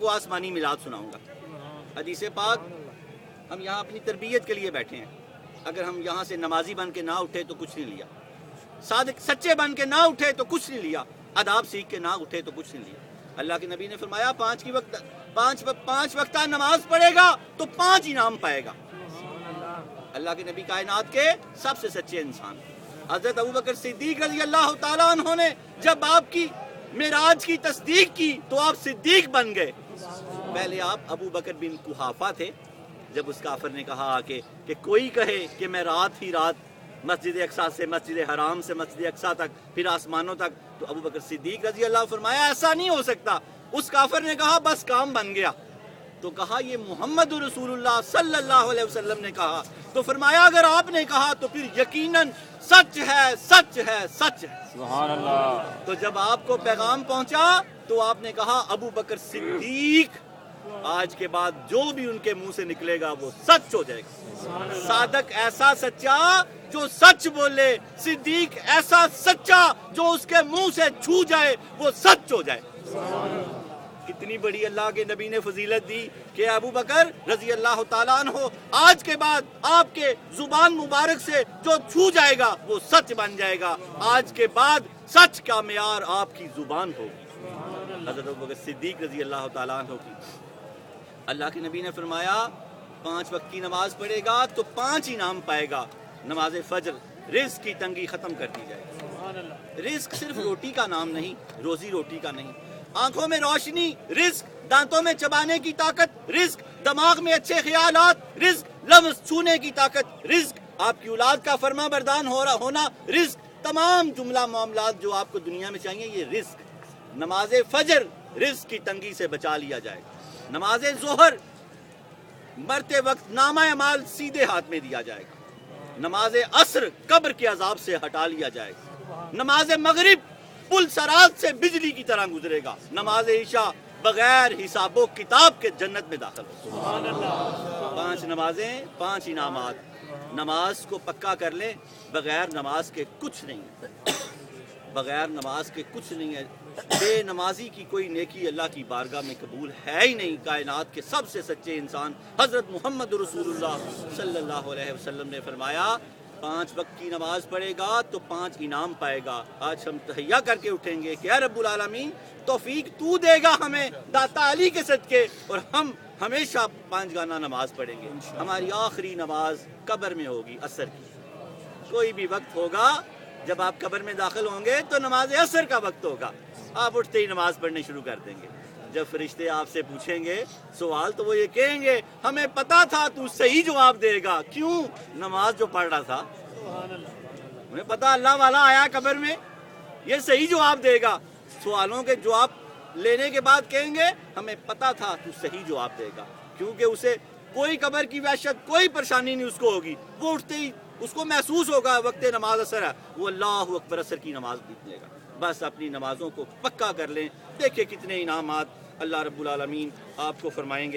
आसमानी मिलाद सुनाऊंगा। हदीस पाक, हम यहाँ अपनी तरबियत के लिए बैठे हैं। अगर हम यहाँ से नमाजी बन के ना उठे तो कुछ नहीं लिया, सादिक सच्चे बन के ना उठे तो कुछ नहीं लिया, अदाब सीख के ना उठे तो कुछ नहीं लिया। अल्लाह के नबी ने फरमाया पांच वक्त नमाज पढ़ेगा तो 5 इनाम पाएगा। अल्लाह के नबी कायनात के सबसे सच्चे इंसान हजरत अबू बकर सिद्दीक रज़ी अल्लाह तआला अन्हु ने जब आपकी मेराज की तस्दीक की तो आप सिद्दीक बन गए। पहले आप अबू बकर बिन कुहाफा थे। जब उस काफिर ने कहा कि कोई कहे कि मैं रात ही रात मस्जिद अक्सा से मस्जिद हराम से मस्जिद अक्सा तक फिर आसमानों तक, तो अबू बकर सिद्दीक रज़ी अल्लाह फरमाया ऐसा नहीं हो सकता। उस काफिर ने कहा बस काम बन गया। तो कहा ये मोहम्मद रसूलुल्लाह सल्लल्लाहु अलैहि वसल्लम ने कहा। तो फरमाया अगर आपने कहा तो फिर यकीनन सच है, सच है, सच है। सुभान अल्लाह। तो जब आपको पैगाम पहुंचा तो आपने कहा अबू बकर सिद्दीक, आज के बाद जो भी उनके मुंह से निकलेगा वो सच हो जाएगा। सादक ऐसा सच्चा जो सच बोले, सिद्दीक ऐसा सच्चा जो उसके मुंह से छू जाए वो सच हो जाए। कितनी बड़ी अल्लाह के नबी ने फजीलत दी कि अबू बकर रजी अल्लाह तआला अन्हु आज के बाद आपके जुबान मुबारक से जो छू जाएगा वो सच बन जाएगा। आज के बाद सच का मेयार आपकी जुबान होगी। हज़रत अबू बकर सिद्दीक रजी अल्लाह तआला अन्हु की अल्लाह के नबी ने फरमाया 5 वक्त की नमाज पढ़ेगा तो 5 इनाम पाएगा। नमाज फजर, रिस्क की तंगी खत्म कर दी जाएगी। रिस्क सिर्फ रोटी का नाम नहीं, रोजी रोटी का नहीं। आंखों में रोशनी रिस्क, दांतों में चबाने की ताकत रिस्क, दिमाग में अच्छे ख्यालात रिस्क, लफ्ज़ छूने की ताकत रिस्क, आपकी औलाद का फर्मा बरदान होना रिस्क, तमाम जुमला मामलात जो आपको दुनिया में चाहिए ये रिस्क। नमाज फजर रिस्क की तंगी से बचा लिया जाएगा। नमाज जोहर मरते वक्त नामा अमाल सीधे हाथ में दिया जाएगा। नमाज असर कब्र के अजाब से हटा लिया जाएगा। नमाज मगरिब पुल सरात से बिजली की तरह गुजरेगा। नमाज ईशा बगैर हिसाबो किताब के जन्नत में दाखिल हो। 5 नमाजें 5 इनामात। नमाज को पक्का कर लें, बगैर नमाज के कुछ नहीं है, बगैर नमाज के कुछ नहीं है। बेनमाजी की कोई नेकी अल्लाह की बारगाह में कबूल है ही नहीं। कायनात के सबसे सच्चे इंसान हजरत मोहम्मद रसूलुल्लाह सल्लल्लाहु अलैहि वसल्लम ने फरमाया 5 वक्त की नमाज पढ़ेगा तो 5 इनाम पाएगा। आज हम तहैया करके उठेंगे कि या रब्बुल आलमीन तौफीक तू देगा हमें दाता अली के सदके, और हम हमेशा 5 गाना नमाज पढ़ेंगे। हमारी आखिरी नमाज कब्र में होगी असर की। कोई भी वक्त होगा जब आप कब्र में दाखिल होंगे तो नमाज असर का वक्त होगा। आप उठते ही नमाज पढ़ने शुरू कर देंगे। जब फरिश्ते आपसे पूछेंगे सवाल तो वो ये कहेंगे हमें पता था तू सही जवाब देगा। क्यों? नमाज जो पढ़ रहा था, हमें पता अल्लाह वाला आया कब्र में, ये सही जवाब देगा। सवालों के जवाब लेने के बाद कहेंगे हमें पता था तू सही जवाब देगा, क्योंकि उसे कोई कब्र की वहशत, कोई परेशानी नहीं उसको होगी। वो उठते ही उसको महसूस होगा वक्त नमाज असर है, वो अल्लाहु अकबर असर की नमाज निकलेगा। बस अपनी नमाजों को पक्का कर लें, देखिए कितने इनामात अल्लाह रब्बुल आलमीन आपको फरमाएंगे।